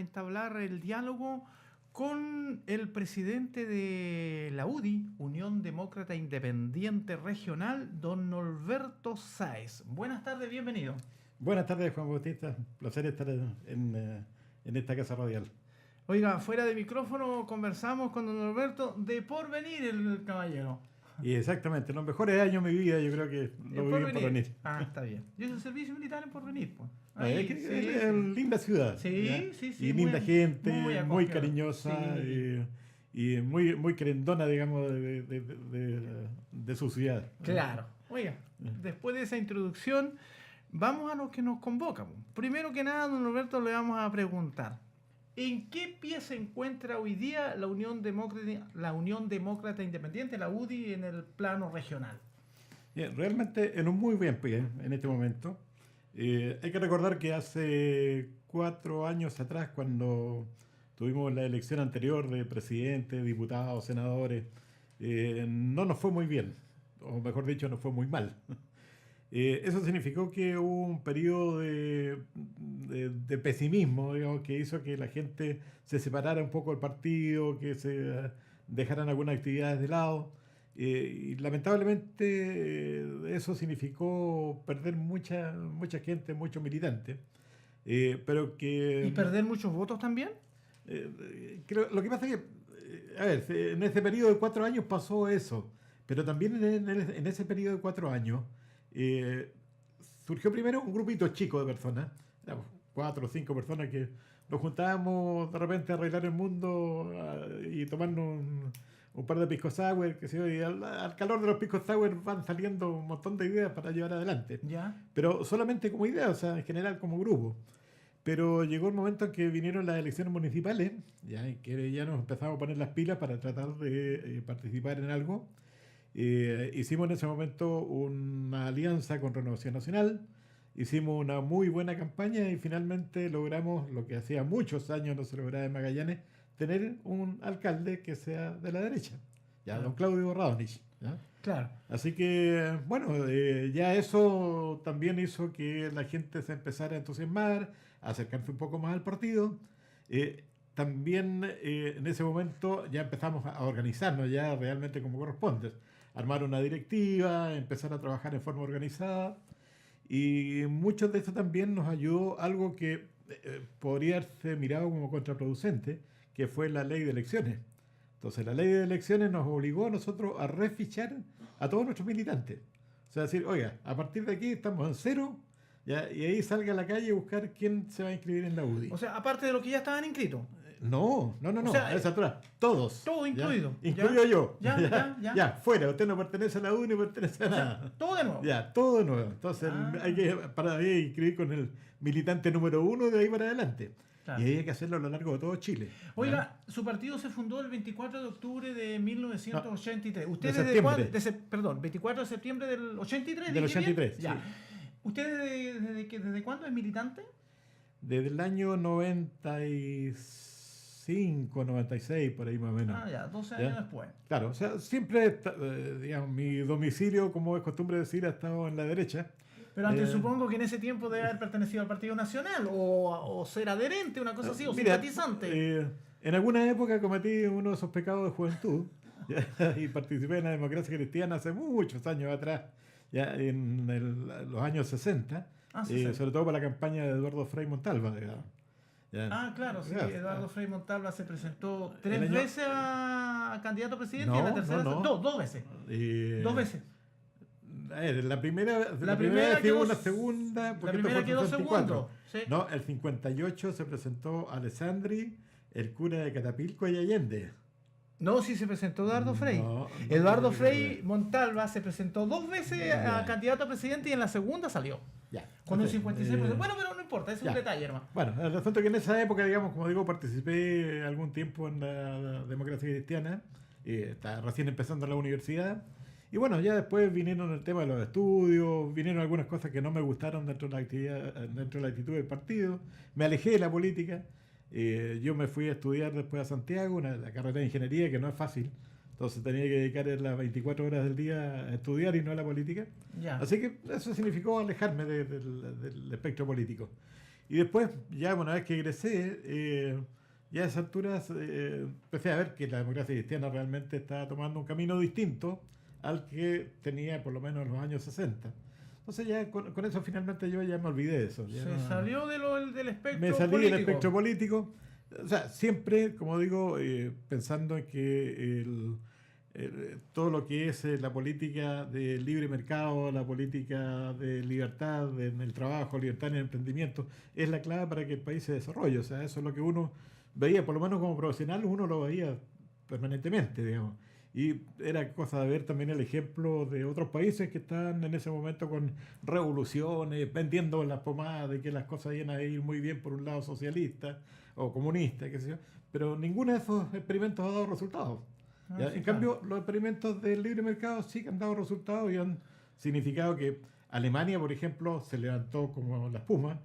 entablar el diálogo con el presidente de la UDI, Unión Demócrata Independiente Regional, don Norberto Sáez. Buenas tardes, bienvenido. Buenas tardes, Juan Bautista. Placer estar en esta casa radial. Oiga, fuera de micrófono conversamos con don Norberto de Porvenir, el caballero. Y exactamente, los mejores años de mi vida yo creo que lo viví en Porvenir. Ah, está bien. Yo hice servicio militar en Porvenir, pues. Es linda ciudad. Sí. Y linda gente, muy cariñosa sí. y muy querendona, digamos, de su ciudad. Claro. Oiga, después de esa introducción, vamos a lo que nos convoca. Primero que nada, don Norberto, le vamos a preguntar: ¿en qué pie se encuentra hoy día la Unión Demócrata Independiente, la UDI, en el plano regional? Realmente en un muy buen pie en este momento. Hay que recordar que hace 4 años atrás, cuando tuvimos la elección anterior de presidente, diputados, senadores, no nos fue muy bien, o mejor dicho, nos fue muy mal. Eso significó que hubo un periodo de pesimismo, digamos, que hizo que la gente se separara un poco del partido, que se dejaran algunas actividades de lado. Y lamentablemente eso significó perder mucha gente, muchos militantes. ¿Y perder muchos votos también? Lo que pasa es que, en ese periodo de 4 años pasó eso, pero también en ese periodo de 4 años surgió primero un grupito chico de personas, 4 o 5 personas que nos juntábamos de repente a arreglar el mundo y tomarnos un par de pisco sour, que sé yo, y al calor de los pisco sour van saliendo un montón de ideas para llevar adelante. ¿Ya? Pero solamente como ideas, o sea, en general como grupo. Pero llegó el momento en que vinieron las elecciones municipales, y que ya nos empezamos a poner las pilas para tratar de participar en algo. Hicimos en ese momento una alianza con Renovación Nacional, hicimos una muy buena campaña y finalmente logramos lo que hacía muchos años no se lograba en Magallanes, tener un alcalde que sea de la derecha, don Claudio Radonich. Claro. Así que, bueno, ya eso también hizo que la gente se empezara a entusiasmar, a acercarse un poco más al partido. También en ese momento ya empezamos a organizarnos ya realmente como corresponde. Armar una directiva, empezar a trabajar en forma organizada. Y mucho de eso también nos ayudó algo que podría haberse mirado como contraproducente, que fue la ley de elecciones. Entonces la ley de elecciones nos obligó a nosotros a refichar a todos nuestros militantes. O sea, decir, oiga, a partir de aquí estamos en cero, ¿ya? Y ahí salga a la calle a buscar quién se va a inscribir en la UDI. O sea, aparte de los que ya estaban inscritos. No, o sea, a esa altura, todos. Todo incluido. Incluido yo. Ya. Fuera, usted no pertenece a la UDI, no pertenece a nada. Todo de nuevo. Ya, todo de nuevo. Entonces hay que para ahí inscribir con el militante número 1 de ahí para adelante. Claro. Y ahí hay que hacerlo a lo largo de todo Chile. Oiga, su partido se fundó el 24 de octubre de 1983. ¿Usted de desde cuándo? Perdón, 24 de septiembre del 83. Del 83, sí. ¿Usted desde cuándo es militante? Desde el año 95, 96, por ahí más o menos. 12 años después. Claro, o sea, siempre, digamos, mi domicilio, como es costumbre decir, ha estado en la derecha. Pero antes supongo que en ese tiempo debe haber pertenecido al Partido Nacional o ser adherente, una cosa así, o simpatizante. En alguna época cometí uno de esos pecados de juventud y participé en la democracia cristiana hace muchos años atrás, ya en los años 60, sobre todo para la campaña de Eduardo Frei Montalva. Claro, sí, Eduardo Frei Montalva se presentó 3 veces a candidato a presidente y en la tercera dos veces. 2 veces. La primera quedó la segunda, la primera quedó segundo. ¿Sí? No, el 58 se presentó Alessandri, el cura de Catapilco y Allende. No, sí se presentó Eduardo Frei. Eduardo Frei Montalva se presentó 2 veces a candidato a presidente y en la segunda salió. Con el 56%. Bueno, pero no importa, es un detalle, hermano. Bueno, el asunto es que en esa época, digamos, como digo, participé algún tiempo en la democracia cristiana. Estaba recién empezando en la universidad. Y bueno, ya después vinieron el tema de los estudios, vinieron algunas cosas que no me gustaron dentro de la actividad, dentro de la actitud del partido. Me alejé de la política. Yo me fui a estudiar después a Santiago, la carrera de ingeniería, que no es fácil. Entonces tenía que dedicar las 24 horas del día a estudiar y no a la política. Así que eso significó alejarme del espectro político. Y después, ya una vez que egresé, ya a esas alturas empecé a ver que la democracia cristiana realmente estaba tomando un camino distinto al que tenía por lo menos en los años 60. Entonces ya con eso finalmente yo ya me olvidé de eso. Se salió del espectro me salí político. del espectro político. O sea, siempre, como digo, pensando en que todo lo que es la política de libre mercado, la política de libertad en el trabajo, libertad en el emprendimiento, es la clave para que el país se desarrolle. O sea, eso es lo que uno veía, por lo menos como profesional, uno lo veía permanentemente, digamos. Y era cosa de ver también el ejemplo de otros países que están en ese momento con revoluciones, vendiendo las pomadas de que las cosas iban a ir muy bien por un lado socialista o comunista, qué sé yo. Pero ninguno de esos experimentos ha dado resultados. Sí, en cambio, los experimentos del libre mercado sí que han dado resultados y han significado que Alemania, por ejemplo, se levantó como la espuma,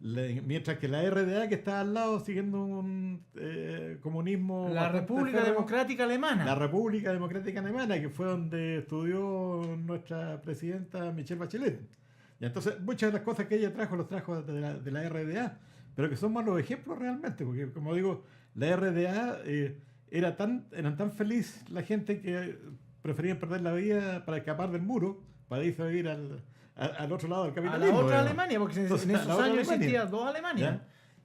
mientras que la RDA, que está al lado siguiendo un comunismo... La República Democrática Alemana. La República Democrática Alemana, que fue donde estudió nuestra presidenta Michelle Bachelet. Y entonces, muchas de las cosas que ella trajo, los trajo de la RDA, pero que son malos ejemplos realmente, porque como digo, la RDA... eran tan feliz la gente que preferían perder la vida para escapar del muro, para irse a vivir al otro lado del capitalismo. A la otra Alemania, porque entonces, en esos años existían dos Alemanias.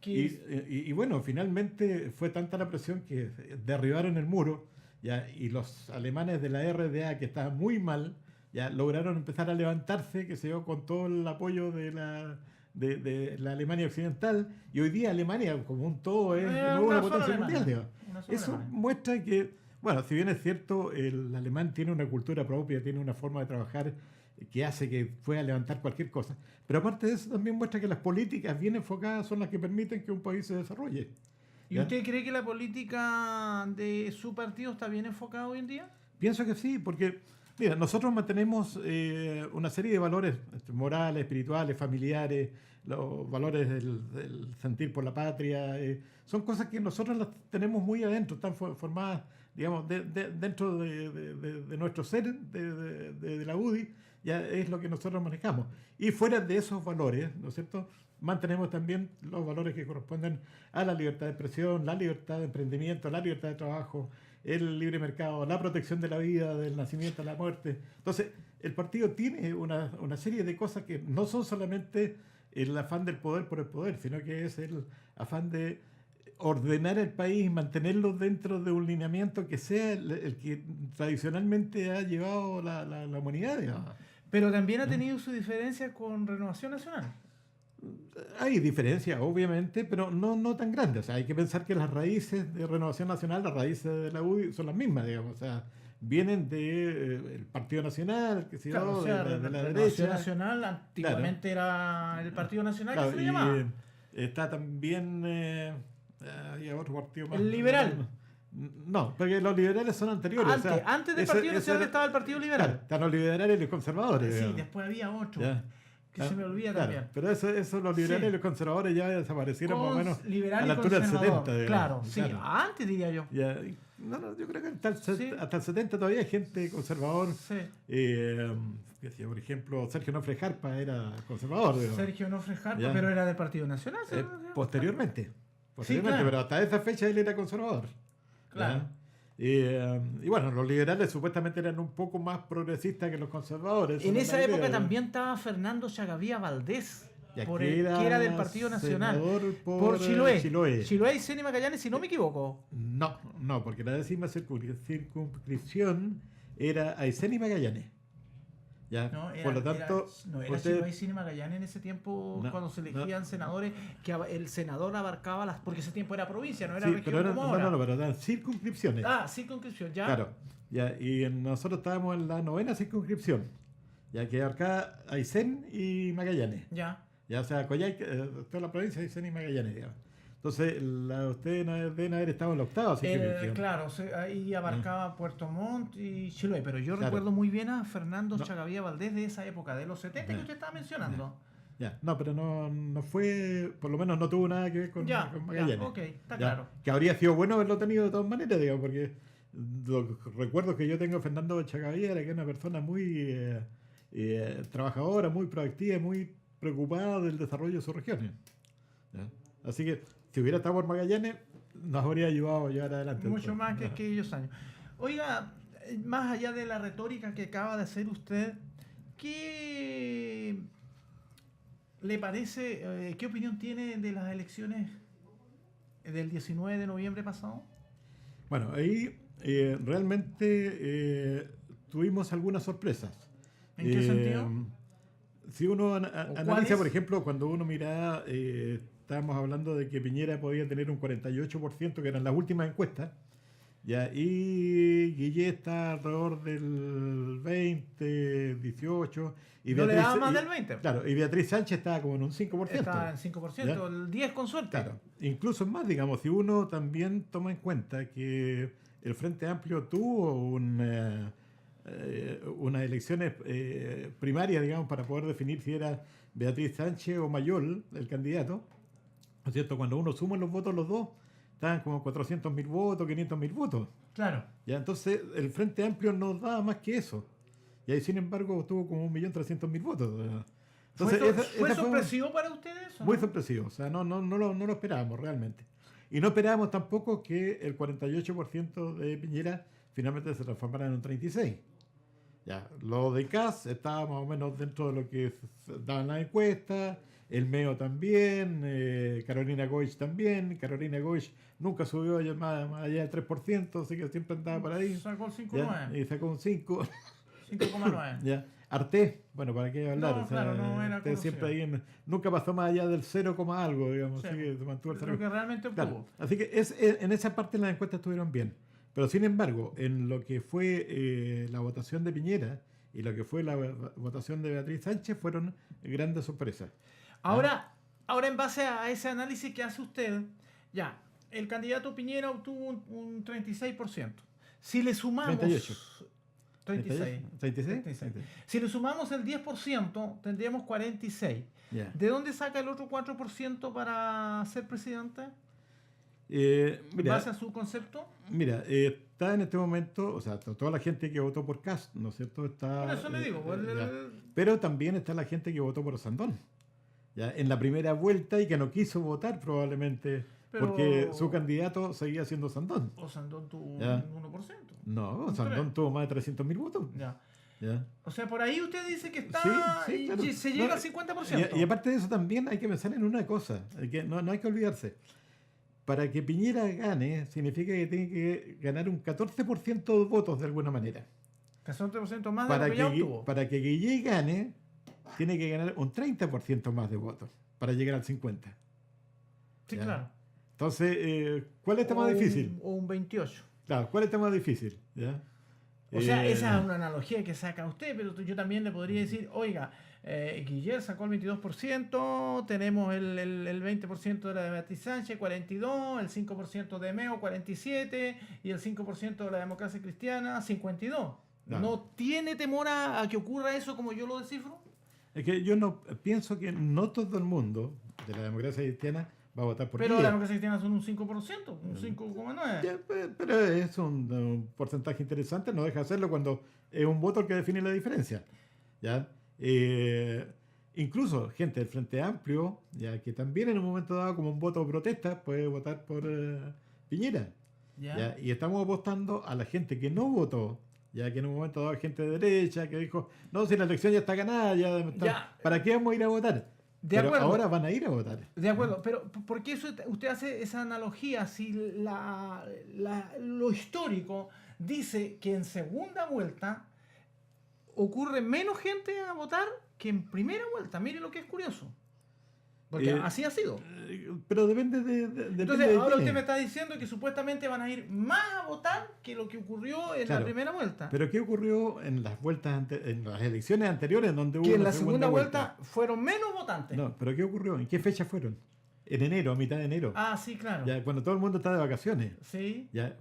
Y bueno, finalmente fue tanta la presión que derribaron el muro, ¿ya? Y los alemanes de la RDA, que estaban muy mal, ya lograron empezar a levantarse, que se dio con todo el apoyo de la Alemania occidental, y hoy día Alemania como un todo es una potencia mundial, digamos. Eso muestra que, bueno, si bien es cierto, el alemán tiene una cultura propia, tiene una forma de trabajar que hace que pueda levantar cualquier cosa, pero aparte de eso también muestra que las políticas bien enfocadas son las que permiten que un país se desarrolle. ¿Y usted cree que la política de su partido está bien enfocada hoy en día? Pienso que sí, porque mira, nosotros mantenemos una serie de valores morales, espirituales, familiares, los valores del sentir por la patria. Son cosas que nosotros las tenemos muy adentro, están formadas, digamos, dentro de nuestro ser, de la UDI, ya es lo que nosotros manejamos. Y fuera de esos valores, ¿no es cierto?, mantenemos también los valores que corresponden a la libertad de expresión, la libertad de emprendimiento, la libertad de trabajo, el libre mercado, la protección de la vida, del nacimiento a la muerte. Entonces, el partido tiene una serie de cosas que no son solamente el afán del poder por el poder, sino que es el afán de ordenar el país y mantenerlo dentro de un lineamiento que sea el que tradicionalmente ha llevado la humanidad, digamos. Pero también ha tenido su diferencia con Renovación Nacional. Hay diferencias, obviamente, pero no tan grandes. O sea, hay que pensar que las raíces de Renovación Nacional, las raíces de la UDI son las mismas, digamos. O sea, vienen del Partido Nacional, que se claro, de la derecha. Renovación Nacional antiguamente era el Partido Nacional, claro, que se le llamaba. Está también hay otro partido más. El liberal. No, porque los liberales son anteriores. Antes del Partido Nacional estaba el Partido Liberal. Claro, están los liberales y los conservadores. Sí, digamos. después había otro. Ya. Que se me olvida también. Pero eso los liberales y los conservadores ya desaparecieron más o menos a la altura del 70. Digamos. Claro, sí, antes diría yo. Ya, yo creo que hasta el 70 todavía hay gente conservador. Sí. Por ejemplo, Sergio Nofre Jarpa era conservador. Digamos. Sergio Nofre Jarpa, pero era del Partido Nacional. Posteriormente, sí, claro. Pero hasta esa fecha él era conservador. Claro. Y bueno, los liberales supuestamente eran un poco más progresistas que los conservadores. En esa época también estaba Fernando Chagavía Valdés, que era del Partido Nacional, por Chiloé. Chiloé y Seni Magallanes, si no me equivoco. No, porque la 10ª circunscripción era Aysén y Magallanes. Ya, por lo tanto, era Chiloé y Seni Magallanes en ese tiempo, cuando se elegían senadores, que el senador abarcaba las, porque ese tiempo era provincia, no era región como ahora. Pero eran circunscripciones. Circunscripción, ya. Claro, ya, y nosotros estábamos en la 9ª circunscripción, ya que acá Aysén y Magallanes. Ya, o sea, Coyhaique, toda la provincia de Aysén y Magallanes, digamos. Entonces, ustedes deben haber estado en la 8ª circunscripción. Claro, ahí abarcaba Puerto Montt y Chiloé, pero yo recuerdo muy bien a Fernando Chagavía Valdés de esa época, de los 70 que usted estaba mencionando. No, pero no fue, por lo menos no tuvo nada que ver con Magallanes. Ok, está claro. Que habría sido bueno haberlo tenido de todas maneras, digamos, porque los recuerdos que yo tengo de Fernando Chagavía era que era una persona muy trabajadora, muy proactiva, muy preocupada del desarrollo de sus regiones. ¿ya? Así que si hubiera estado por Magallanes, nos habría ayudado a llevar adelante. Mucho más que aquellos años. Oiga, más allá de la retórica que acaba de hacer usted, ¿qué le parece, qué opinión tiene de las elecciones del 19 de noviembre pasado? Bueno, ahí realmente tuvimos algunas sorpresas. ¿En qué sentido? Si uno analiza, por ejemplo, cuando uno mira, estábamos hablando de que Piñera podía tener un 48%, que eran las últimas encuestas, ya, y Guillé está alrededor del 20, 18. Y no Beatriz, le daba más del 20. Claro, y Beatriz Sánchez estaba como en un 5%. Está en 5%, ¿ya? el 10 con suerte. Claro, incluso más, digamos, si uno también toma en cuenta que el Frente Amplio tuvo unas elecciones primarias, digamos, para poder definir si era Beatriz Sánchez o Mayol el candidato, ¿no es cierto? Cuando uno suma los votos, los dos, estaban como 400.000 votos, 500.000 votos. Claro. ¿Ya? Entonces, el Frente Amplio no daba más que eso. Y ahí, sin embargo, tuvo como 1.300.000 votos. Entonces, ¿Fue sorpresivo para ustedes? Muy sorpresivo. O sea, no lo esperábamos realmente. Y no esperábamos tampoco que el 48% de Piñera finalmente se transformara en un 36%. Ya, lo de Kast estaba más o menos dentro de lo que daban las encuestas, el MEO también, Carolina Goich también. Carolina Goich nunca subió más allá del 3%, así que siempre andaba por ahí. Sacó el 5,9. Y sacó un 5. 5,9. Ya. Arte, bueno, ¿para qué hablar? No, o sea, claro, no era siempre ahí nunca pasó más allá del 0, algo, digamos. Sí, así que se mantuvo el 0. lo que realmente Claro, obtuvo. así que en esa parte las encuestas estuvieron bien. Pero sin embargo, en lo que fue la votación de Piñera y lo que fue la votación de Beatriz Sánchez fueron grandes sorpresas. Ahora, en base a ese análisis que hace usted, ya, el candidato Piñera obtuvo un 36%. Si le sumamos... 38. 36. 36. Si le sumamos el 10%, tendríamos 46%. Yeah. ¿De dónde saca el otro 4% para ser presidente? ¿En base a su concepto? Mira, está en este momento, o sea, toda la gente que votó por Kast, ¿no es cierto? Está, por eso le digo. Pero también está la gente que votó por Sandón, ya, en la primera vuelta y que no quiso votar probablemente porque su candidato seguía siendo Sandón. ¿O Sandón tuvo un 1%? No, Sandón tuvo más de 300.000 votos. Ya. ¿Ya? O sea, por ahí usted dice que está sí, claro. y se llega al 50%. Y aparte de eso también hay que pensar en una cosa, que no hay que olvidarse. Para que Piñera gane, significa que tiene que ganar un 14% de votos de alguna manera. 14% más de lo que ya obtuvo. Para que Guillé gane, tiene que ganar un 30% más de votos para llegar al 50%. Sí, ¿ya? Claro. Entonces, ¿cuál está más difícil? O un 28%. Claro, ¿cuál está más difícil? ¿Ya? O sea, esa es una analogía que saca usted, pero yo también le podría decir, oiga, Guillermo sacó el 22%, tenemos el 20% de la de Beatriz Sánchez, 42%, el 5% de MEO, 47%, y el 5% de la democracia cristiana, 52%. ¿No tiene temor a que ocurra eso como yo lo descifro? Es que yo no pienso que no todo el mundo de la democracia cristiana va a votar por Pero la democracia cristiana son un 5%, un 5,9%. Pero es un porcentaje interesante, no deja de hacerlo cuando es un voto el que define la diferencia. ¿Ya? Incluso gente del Frente Amplio, ya que también en un momento dado como un voto de protesta puede votar por Piñera. ¿Ya? Y estamos apostando a la gente que no votó, ya que en un momento dado hay gente de derecha que dijo, no, si la elección ya está ganada, ¿para qué vamos a ir a votar? Pero ahora van a ir a votar. De acuerdo, pero ¿por qué usted hace esa analogía si lo histórico dice que en segunda vuelta ocurre menos gente a votar que en primera vuelta? Mire lo que es curioso. Porque así ha sido. Pero depende Entonces, ahora usted me está diciendo que supuestamente van a ir más a votar que lo que ocurrió en la primera vuelta. Pero ¿qué ocurrió en las en las elecciones anteriores donde hubo que en la segunda vuelta fueron menos votantes? No, pero ¿qué ocurrió? ¿En qué fecha fueron? En enero, a mitad de enero. Ah, sí, claro. Ya, cuando todo el mundo está de vacaciones. Sí. Ya,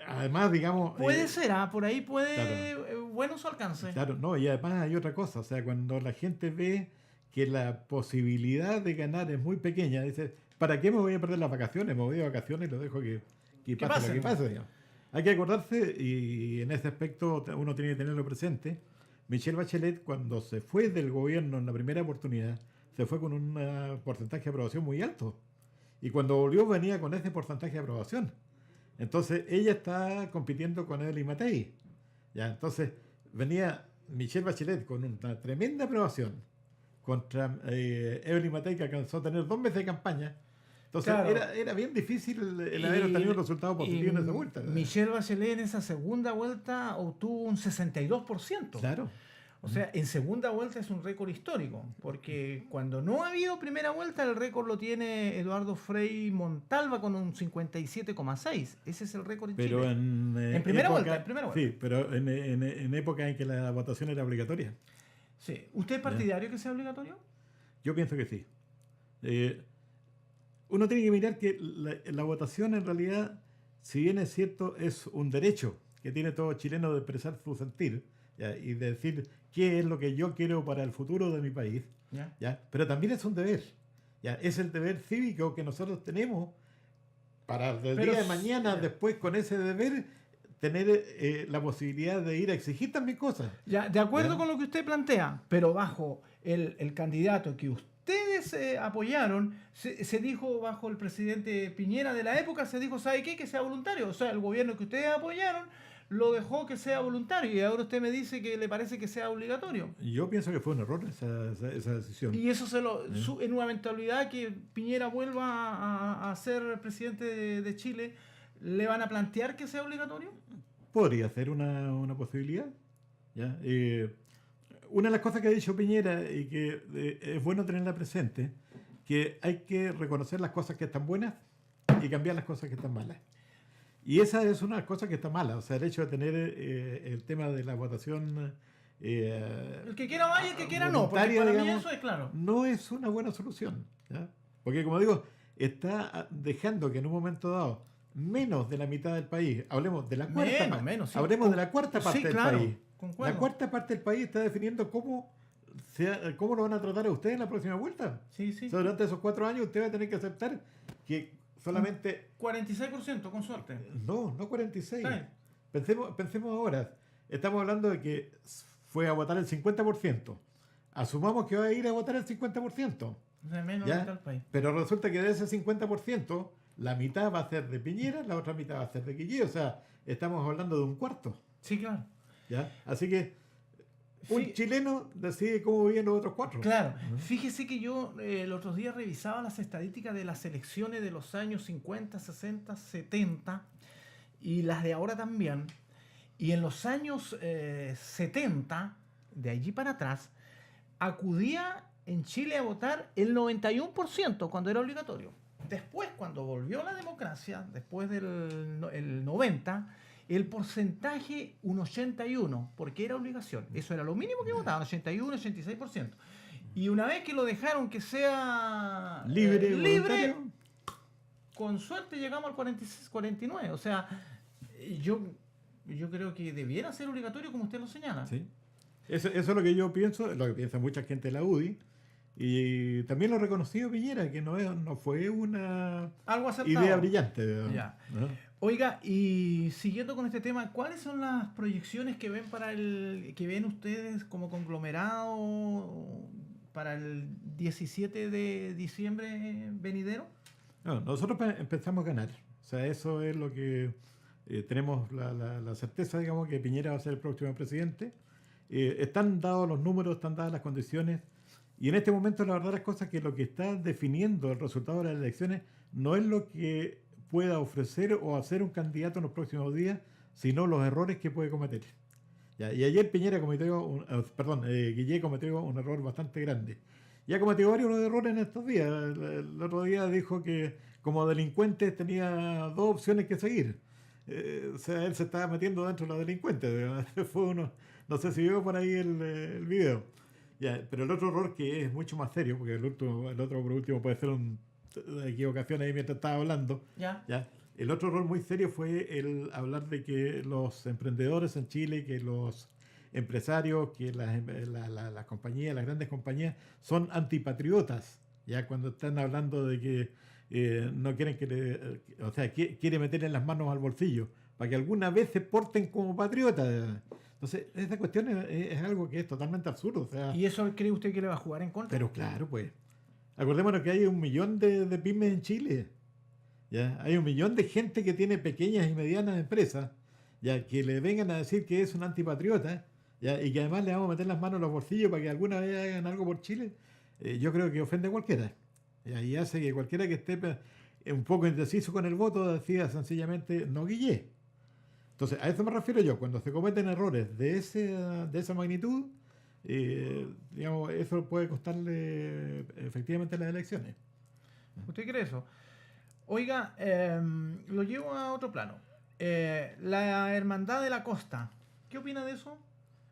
además, digamos... Puede ser, por ahí puede... bueno su alcance. Claro, no, y además hay otra cosa. O sea, cuando la gente ve que la posibilidad de ganar es muy pequeña, dice, ¿para qué me voy a perder las vacaciones? Me voy de vacaciones y lo dejo que pase lo que pase. Digamos. Hay que acordarse, y en ese aspecto uno tiene que tenerlo presente, Michelle Bachelet, cuando se fue del gobierno en la primera oportunidad, se fue con un porcentaje de aprobación muy alto. Y cuando volvió venía con ese porcentaje de aprobación. Entonces ella está compitiendo con Evelyn Matei. ¿Ya? Entonces venía Michelle Bachelet con una tremenda aprobación contra Evelyn Matei, que alcanzó a tener 2 meses de campaña. Entonces Claro. era bien difícil el haber obtenido un resultado positivo en esa vuelta. Michelle Bachelet en esa segunda vuelta obtuvo un 62%. Claro. O sea, en segunda vuelta es un récord histórico, porque cuando no ha habido primera vuelta, el récord lo tiene Eduardo Frei Montalva con un 57,6. Ese es el récord en Pero Chile. en primera época, vuelta, en primera vuelta. Sí, pero en época en que la votación era obligatoria. Sí. ¿Usted es partidario que sea obligatorio? Yo pienso que sí. Uno tiene que mirar que la votación en realidad, si bien es cierto, es un derecho que tiene todo chileno de expresar su sentir, ¿ya? Y de decir qué es lo que yo quiero para el futuro de mi país, ¿Ya? ¿ya? Pero también es un deber, ¿ya? Es el deber cívico que nosotros tenemos para el Pero día de mañana, ya. después con ese deber, tener la posibilidad de ir a exigir también cosas. Ya, de acuerdo ¿Ya? con lo que usted plantea, pero bajo el candidato que ustedes apoyaron, se dijo bajo el presidente Piñera de la época, se dijo, ¿sabe qué? Que sea voluntario. O sea, el gobierno que ustedes apoyaron lo dejó que sea voluntario y ahora usted me dice que le parece que sea obligatorio. Yo pienso que fue un error esa decisión. Y eso en una eventualidad que Piñera vuelva a ser presidente de Chile, ¿le van a plantear que sea obligatorio? Podría ser una posibilidad. ¿Ya? Una de las cosas que ha dicho Piñera y que es bueno tenerla presente, que hay que reconocer las cosas que están buenas y cambiar las cosas que están malas. Y esa es una de las cosas que está mala. O sea, el hecho de tener el tema de la votación El que quiera vaya, el que quiera no, porque voluntaria, para mí digamos, eso es claro. no es una buena solución. ¿Ya? Porque, como digo, está dejando que en un momento dado menos de la mitad del país, hablemos de la cuarta parte, Menos, sí. hablemos de la cuarta parte Sí, del claro, país. concuerdo. La cuarta parte del país está definiendo cómo lo van a tratar a ustedes en la próxima vuelta. Sí, sí. O sea, durante esos 4 años usted va a tener que aceptar que solamente... 46% con suerte. No 46. Está bien. Pensemos ahora. Estamos hablando de que fue a votar el 50%. Asumamos que va a ir a votar el 50%. O sea, menos ¿Ya? de mitad del país. Pero resulta que de ese 50%, la mitad va a ser de Piñera, la otra mitad va a ser de Guille. O sea, estamos hablando de un cuarto. Sí, claro. ¿Ya? Así que un Sí. chileno decide cómo viven los otros 4. Claro, fíjese que yo el otro día revisaba las estadísticas de las elecciones de los años 50, 60, 70 y las de ahora también. Y en los años 70, de allí para atrás, acudía en Chile a votar el 91% cuando era obligatorio. Después, cuando volvió la democracia, después del 90, el porcentaje un 81, porque era obligación. Eso era lo mínimo que votaban, 81, 86%. Y una vez que lo dejaron que sea Libre, libre, voluntario. con suerte llegamos al 46, 49. O sea, yo creo que debiera ser obligatorio como usted lo señala. Sí. Eso es lo que yo pienso, lo que piensa mucha gente de la UDI. Y también lo ha reconocido Piñera, que no fue una Algo aceptado. idea brillante. Ya. ¿no? Oiga, y siguiendo con este tema, ¿cuáles son las proyecciones que ven que ven ustedes como conglomerado para el 17 de diciembre venidero? No, nosotros empezamos a ganar. O sea, eso es lo que tenemos la certeza, digamos, que Piñera va a ser el próximo presidente. Están dados los números, están dadas las condiciones. Y en este momento, la verdad, las cosas que lo que está definiendo el resultado de las elecciones no es lo que pueda ofrecer o hacer un candidato en los próximos días, sino los errores que puede cometer. ¿Ya? Y ayer Guille cometió un error bastante grande. Y ha cometido varios errores en estos días. El otro día dijo que como delincuente tenía 2 opciones que seguir. O sea, él se estaba metiendo dentro de los delincuentes. Fue uno, no sé si vio por ahí el video. Ya, pero el otro error que es mucho más serio, porque el otro por último puede ser una equivocación ahí mientras estaba hablando. Ya. ¿Ya? El otro error muy serio fue el hablar de que los emprendedores en Chile, que los empresarios, que las compañías, las grandes compañías, son antipatriotas. Ya cuando están hablando de que no quieren quiere meterle las manos al bolsillo para que alguna vez se porten como patriotas. Entonces, esta cuestión es algo que es totalmente absurdo. O sea, ¿Y eso cree usted que le va a jugar en contra? pero claro, pues. Acordémonos que hay 1 millón de pymes en Chile. ¿Ya? Hay 1 millón de gente que tiene pequeñas y medianas empresas, ya que le vengan a decir que es un antipatriota, ¿ya? Y que además le vamos a meter las manos en los bolsillos para que alguna vez hagan algo por Chile, yo creo que ofende a cualquiera. ¿Ya? Y hace que cualquiera que esté un poco indeciso con el voto decida sencillamente no guillé. Entonces, a eso me refiero yo. Cuando se cometen errores de esa magnitud, digamos, eso puede costarle efectivamente las elecciones. ¿Usted cree eso? Oiga, lo llevo a otro plano. La Hermandad de la Costa. ¿Qué opina de eso?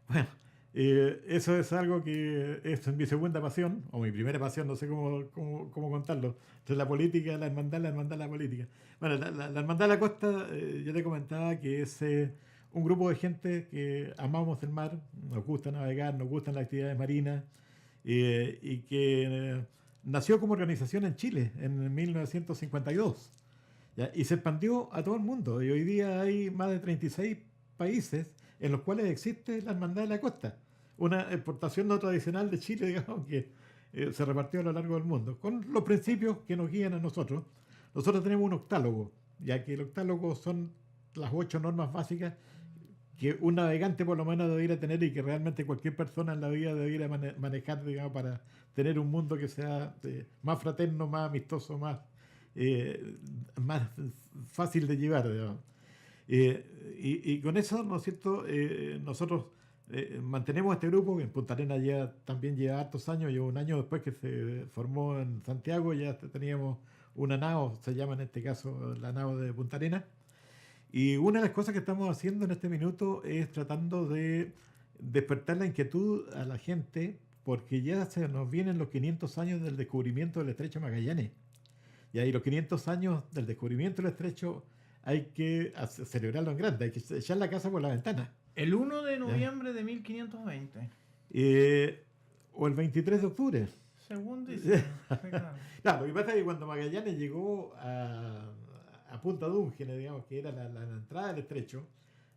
Bueno, eso es algo que es mi segunda pasión, o mi primera pasión, no sé cómo contarlo. Entre la política, la hermandad, la política. Bueno, la Hermandad de la Costa, yo te comentaba que es un grupo de gente que amamos el mar, nos gusta navegar, nos gustan las actividades marinas, y que nació como organización en Chile en 1952. ¿Ya? Y se expandió a todo el mundo. Y hoy día hay más de 36 países en los cuales existe la Hermandad de la Costa, una exportación no tradicional de Chile, digamos, que se repartió a lo largo del mundo, con los principios que nos guían a nosotros. Nosotros tenemos un octálogo, ya que el octálogo son las 8 normas básicas que un navegante por lo menos debería tener y que realmente cualquier persona en la vida debería manejar, digamos, para tener un mundo que sea más fraterno, más amistoso, más fácil de llevar, digamos. Y con eso, ¿no es cierto? Nosotros mantenemos este grupo, que en Punta Arenas ya también lleva hartos años, lleva un año después que se formó en Santiago, ya teníamos una nao, se llama en este caso la nao de Punta Arenas. Y una de las cosas que estamos haciendo en este minuto es tratando de despertar la inquietud a la gente, porque ya se nos vienen los 500 años del descubrimiento del Estrecho Magallanes. Y ahí los 500 años del descubrimiento del Estrecho hay que celebrarlo en grande, hay que echar la casa por la ventana. El 1 de noviembre de 1520. O el 23 de octubre. Según dice. Claro, lo que pasa es que cuando Magallanes llegó a Punta Dúngenes, digamos, que era la entrada del estrecho,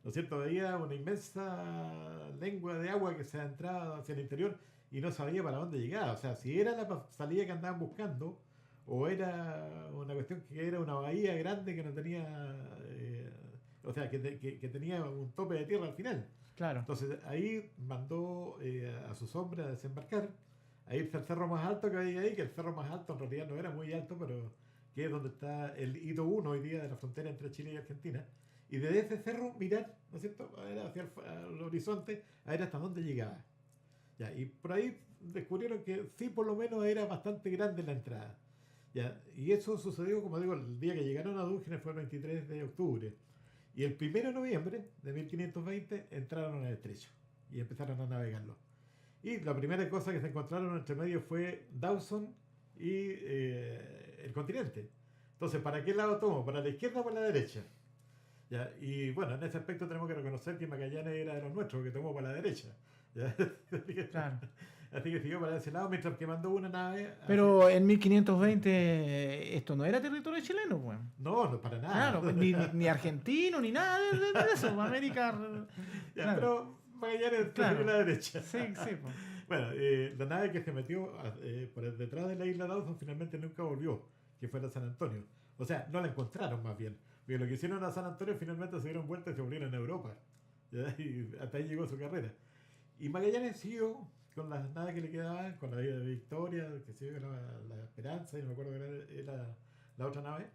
¿no es cierto? Veía una inmensa lengua de agua que se adentraba hacia el interior y no sabía para dónde llegaba. O sea, si era la salida que andaban buscando, o era una cuestión que era una bahía grande que no tenía, o sea, que tenía un tope de tierra al final. Claro. Entonces ahí mandó a sus hombres a desembarcar, a irse al cerro más alto que había ahí, que el cerro más alto en realidad no era muy alto, pero que es donde está el hito 1 hoy día de la frontera entre Chile y Argentina. Y desde ese cerro mirar, ¿no es cierto?, a ver hacia el horizonte, a ver hasta dónde llegaba. Ya, y por ahí descubrieron que sí, por lo menos era bastante grande la entrada. Ya, y eso sucedió, como digo, el día que llegaron a Dúngenes fue el 23 de octubre. Y el 1 de noviembre de 1520 entraron al estrecho y empezaron a navegarlo. Y la primera cosa que se encontraron entre medio fue Dawson y el continente. Entonces, ¿para qué lado tomo? ¿Para la izquierda o para la derecha? ¿Ya? Y bueno, en ese aspecto tenemos que reconocer que Magallanes era de los nuestros, que tomó para la derecha. ¿Ya? Claro. Así que siguió para ese lado mientras que mandó una nave. Pero en 1520 esto no era territorio chileno, pues. No, no para nada. Claro, ni argentino, ni nada de eso. América. Ya, Claro. pero Magallanes Claro. a la derecha. Sí, sí. Pues. Bueno, la nave que se metió por detrás de la isla Dawson finalmente nunca volvió, que fue la San Antonio. O sea, no la encontraron más bien. Porque lo que hicieron a San Antonio finalmente se dieron vuelta y se volvieron a Europa. ¿Ya? Y hasta ahí llegó su carrera. Y Magallanes siguió con las naves que le quedaban, con la vida de Victoria, que se la Esperanza, y no me acuerdo que era la otra nave.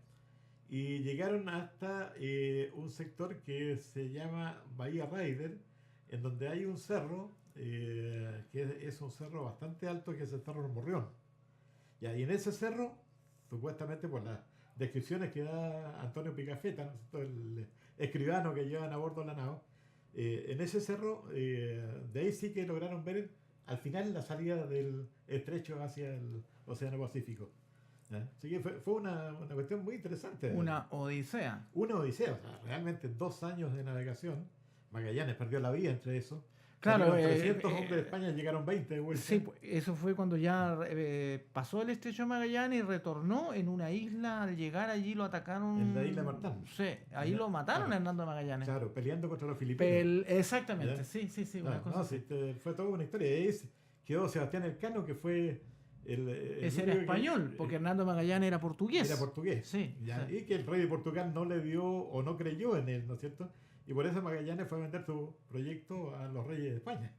Y llegaron hasta un sector que se llama Bahía Raider, en donde hay un cerro, que es un cerro bastante alto, que es el Cerro Morrión. Y ahí en ese cerro, supuestamente por las descripciones que da Antonio Picafetta, ¿no? El escribano que llevan a bordo la nave, en ese cerro, de ahí sí que lograron ver al final la salida del estrecho hacia el Océano Pacífico. Así que fue una cuestión muy interesante. Una odisea. Una odisea, o sea, realmente 2 años de navegación. Magallanes perdió la vida entre eso. Claro, 300 hombres de España, llegaron 20 de vuelta. Sí, eso fue cuando ya pasó el estrecho de Magallanes y retornó en una isla. Al llegar allí lo atacaron. En la isla Martán. Sí, ahí lo mataron a Hernando Magallanes. Claro, peleando contra los filipinos. Exactamente, ¿ya? sí, Una cosa así. Fue toda una historia. Ahí quedó Sebastián Elcano, que fue Ese era español, porque Hernando Magallanes era portugués. Era portugués. Sí, ¿ya? sí. Y que el rey de Portugal no le dio o no creyó en él, ¿no es cierto? Y por eso Magallanes fue a vender su proyecto a los reyes de España.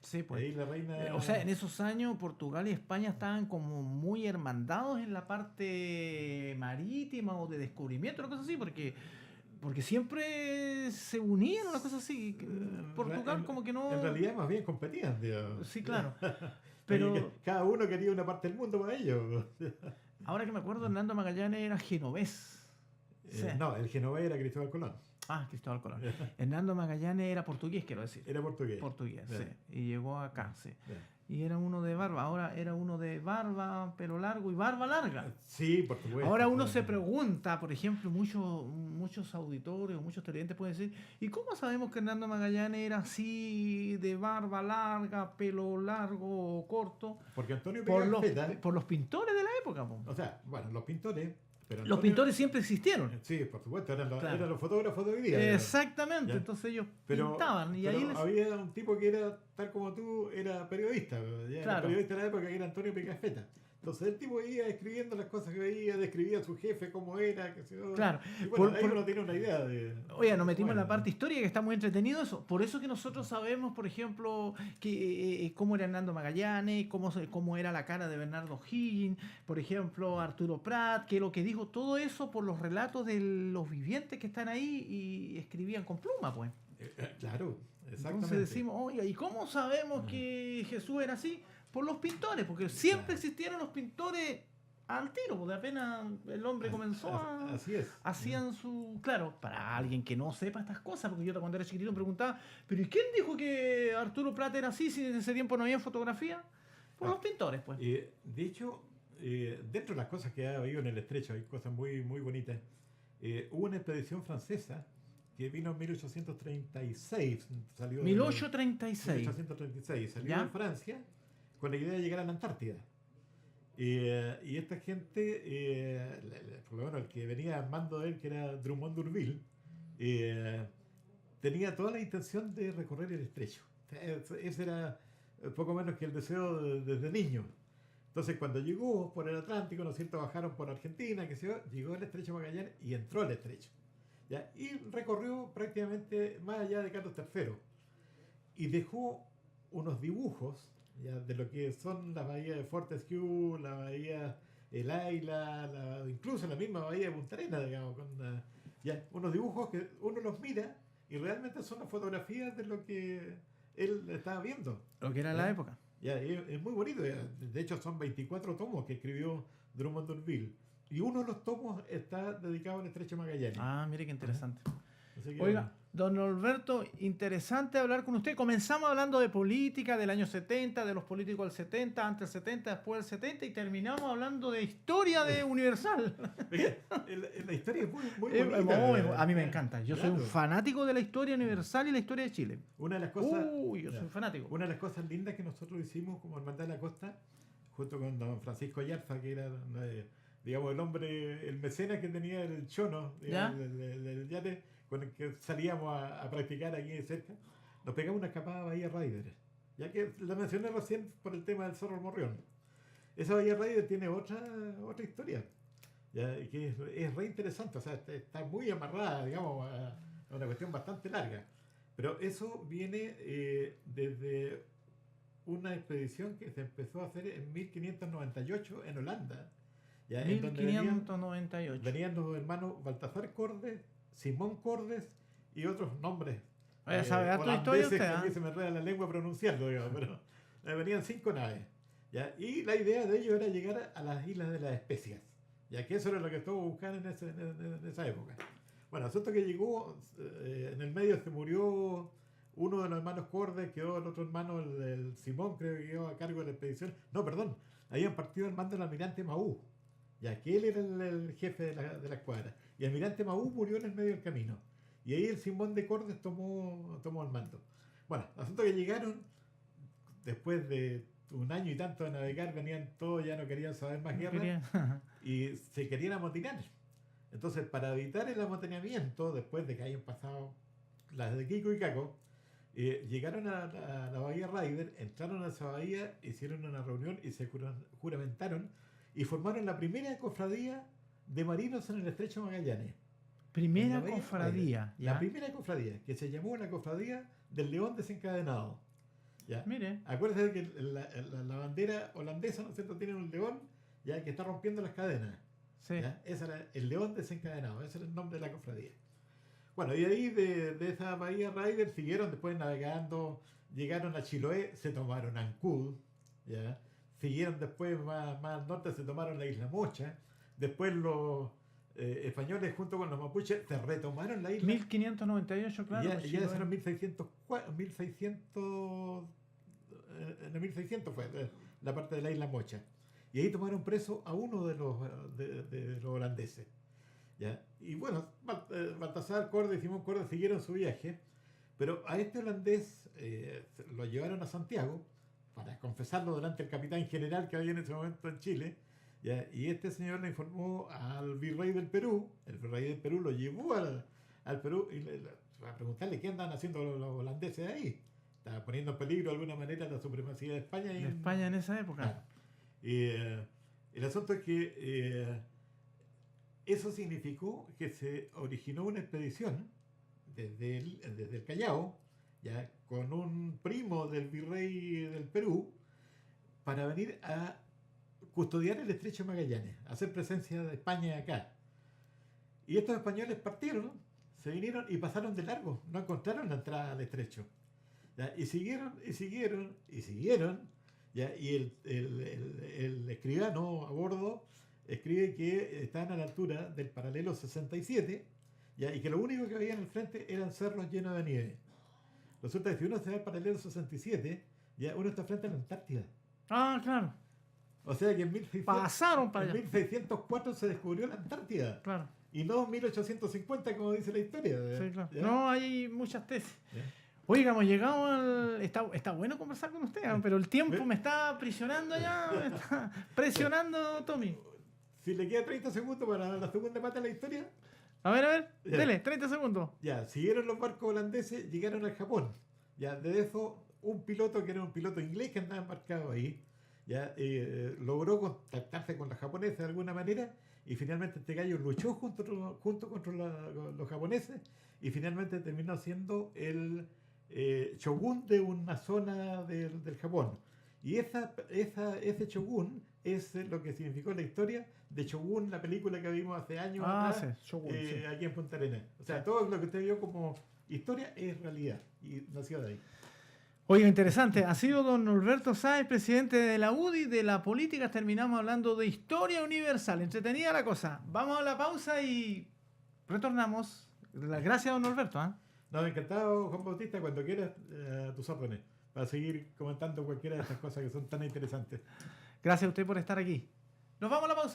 Sí, Y pues. ahí la reina... O sea, en esos años Portugal y España estaban como muy hermandados en la parte marítima o de descubrimiento, una cosa así, porque siempre se unían, una cosa así. Portugal como que no... En realidad más bien competían, digamos. Sí, claro. Pero Pero cada uno quería una parte del mundo para ellos. ahora que me acuerdo, Hernando Magallanes era genovés. Sí. No, el genovés era Cristóbal Colón. Ah, Cristóbal Colón. Hernando Magallanes era portugués, quiero decir. Era portugués. Portugués, Bien. sí. Y llegó acá, sí. Bien. Y era uno de barba, ahora era uno de barba, pelo largo y barba larga. Sí, por supuesto. Ahora uno se pregunta, por ejemplo, muchos auditores o muchos televidentes pueden decir, ¿y cómo sabemos que Hernando Magallanes era así, de barba larga, pelo largo o corto? Porque Antonio Por Pigafetta... por los pintores de la época, po. O sea, bueno, los pintores... Pero Los pintores siempre existieron. Sí, por supuesto, eran Claro. los fotógrafos de hoy día. Exactamente, Ya. entonces ellos Pero, pintaban y pero ahí les... había un tipo que era, tal como tú, era periodista. Ya era Claro. periodista de la época, que era Antonio Pigafetta. Entonces el tipo iba escribiendo las cosas que veía, describía a su jefe, cómo era, qué sé yo. Claro. Y bueno, ahí uno tiene una idea de... Oye, nos metimos en la Bueno. parte histórica que está muy entretenido eso. Por eso que nosotros sabemos, por ejemplo, que cómo era Hernando Magallanes, cómo era la cara de Bernardo Higgins, por ejemplo, Arturo Prat, que lo que dijo, todo eso por los relatos de los vivientes que están ahí y escribían con pluma, pues. Claro, exactamente. Entonces decimos, oiga, ¿y cómo sabemos que Jesús era así? Por los pintores, porque siempre Claro. existieron los pintores al tiro, porque apenas el hombre comenzó a... Así es. Hacían su... Claro, para alguien que no sepa estas cosas, porque yo cuando era chiquitito me preguntaba, ¿pero y quién dijo que Arturo Prat era así si en ese tiempo no había fotografía? Por los pintores, pues. De hecho, dentro de las cosas que ha habido en el estrecho, hay cosas muy, muy bonitas. Hubo una expedición francesa que vino en 1836. Salió de- 1836. 1836. Salió ¿Ya? de Francia con la idea de llegar a la Antártida. Y esta gente, por lo menos el que venía al mando de él, que era Drummond d'Urville, tenía toda la intención de recorrer el estrecho. Ese era poco menos que el deseo desde niño. Entonces, cuando llegó por el Atlántico, ¿no es cierto? Bajaron por Argentina, que se yo, llegó al estrecho Magallanes y entró al estrecho. ¿Ya? Y recorrió prácticamente más allá de Carlos III. Y dejó unos dibujos, ¿ya? De lo que son las bahías de Fortescue, la bahía El Ayla, incluso la misma bahía de Punta Arenas, digamos, con ya, unos dibujos que uno los mira y realmente son las fotografías de lo que él estaba viendo. Lo que era en la época. Ya, es muy bonito. Ya. De hecho, son 24 tomos que escribió Drummond d'Urville. Y uno de los tomos está dedicado al estrecho Magallanes. Ah, mire qué interesante. Así que, Oiga, don Norberto, interesante hablar con usted. Comenzamos hablando de política del año 70, de los políticos del 70, antes del 70, después del 70, y terminamos hablando de historia de Universal. oiga, la historia es muy bonita. A mí me encanta. Yo soy un Claro. fanático de la historia universal y la historia de Chile. Una de las cosas, Yo soy ya, fanático. una de las cosas lindas que nosotros hicimos como Hermandad de la Costa, junto con don Francisco Ayarza, que era, digamos, el hombre, el mecenas que tenía el chono, digamos, ¿Ya? del yate, con el que salíamos a practicar aquí cerca, nos pegamos una escapada a Bahía Raider, ya que la mencioné recién por el tema del Cerro Morrión. Esa Bahía Raider tiene otra historia, ya, y que es re interesante, o sea, está muy amarrada, digamos, a una cuestión bastante larga. Pero eso viene desde una expedición que se empezó a hacer en 1598 en Holanda. ¿Ya? En donde 1598. venían los hermanos Baltasar Cordes, Simón Cordes y otros nombres. Oye, ¿sabe harto de historia holandeses usted? que a mí ¿Ah? se me enreda la lengua pronunciarlo, digamos, pero venían 5 naves. ¿Ya? Y la idea de ellos era llegar a las Islas de las Especias, ya que eso era lo que estuvo buscando en esa época. Bueno, asunto que llegó, en el medio se murió uno de los hermanos Cordes, quedó el otro hermano, el Simón, creo que quedó a cargo de la expedición. No, perdón, habían partido el mando del almirante Maú, ya que él era el jefe de la escuadra. Y el almirante Maú murió en el medio del camino. Y ahí el Simón de Cordes tomó el mando. Bueno, asunto que llegaron, después de un año y tanto de navegar, venían todos, ya no querían saber más guerra y se querían amotinar. Entonces, para evitar el amotinamiento, después de que hayan pasado las de Kiko y Caco, llegaron a la bahía Ryder, entraron a esa bahía, hicieron una reunión y se juramentaron y formaron la primera cofradía de marinos en el estrecho de Magallanes. Primera cofradía. La primera cofradía, que se llamó la cofradía del León Desencadenado. ¿Ya? Mire. Acuérdense que la bandera holandesa, ¿no es cierto?, tiene un león ya que está rompiendo las cadenas. Sí. ¿Ya? Ese era el León Desencadenado, ese era el nombre de la cofradía. Bueno, y ahí de esa bahía Ryder siguieron después navegando, llegaron a Chiloé, se tomaron Ancud, ¿ya? Siguieron después más al norte, se tomaron la isla Mocha, después los españoles junto con los mapuches se retomaron la isla. 1598, claro. Ya eran 1600, en el 1600 fue la parte de la isla Mocha. Y ahí tomaron preso a uno de los holandeses. ¿Ya? Y bueno, Baltasar Cordes y Simón Cordes siguieron su viaje, pero a este holandés lo llevaron a Santiago para confesarlo delante del capitán general que había en ese momento en Chile. ¿Ya? Y este señor le informó al virrey del Perú, el virrey del Perú lo llevó al Perú y a preguntarle qué andan haciendo los holandeses ahí. Estaba poniendo en peligro de alguna manera la supremacía de España. De España en esa época. Claro. El asunto es que eso significó que se originó una expedición desde el Callao, ya, con un primo del virrey del Perú, para venir a custodiar el estrecho de Magallanes, hacer presencia de España acá. Y estos españoles partieron, se vinieron y pasaron de largo, no encontraron la entrada al estrecho. ¿Ya? Y siguieron, ¿ya? Y el escribano a bordo escribe que están a la altura del paralelo 67, ¿ya? Y que lo único que había en el frente eran cerros llenos de nieve. Resulta que si uno se va al paralelo 67, ya uno está frente a la Antártida. Ah, claro. O sea que en 1604 se descubrió la Antártida. Claro. Y no en 1850, como dice la historia. Sí, claro. ¿Ya? No, hay muchas tesis. ¿Ya? Oiga, hemos llegado al... Está bueno conversar con usted, pero el tiempo me está aprisionando ya, me está presionando, Tommy. Si le queda 30 segundos para la segunda parte de la historia. A ver, Ya. dele, 30 segundos. Ya, siguieron los barcos holandeses, llegaron al Japón. Ya, de eso, un piloto que era un piloto inglés que andaba embarcado ahí, ya logró contactarse con los japoneses de alguna manera y finalmente este gallo luchó junto contra los japoneses y finalmente terminó siendo el shogun de una zona del Japón. Y ese shogun es lo que significó la historia de Shogun, la película que vimos hace años atrás, sí, Shogun, sí. aquí en Punta Arenas. O sea, todo lo que usted vio como historia es realidad y nació de ahí. Oiga, interesante. Ha sido don Norberto Sáez, presidente de la UDI, de la política. Terminamos hablando de historia universal. Entretenida la cosa. Vamos a la pausa y retornamos. Gracias, don Norberto. No, encantado, Juan Bautista, cuando quieras, tus órdenes, para seguir comentando cualquiera de estas cosas que son tan interesantes. Gracias a usted por estar aquí. Nos vamos a la pausa.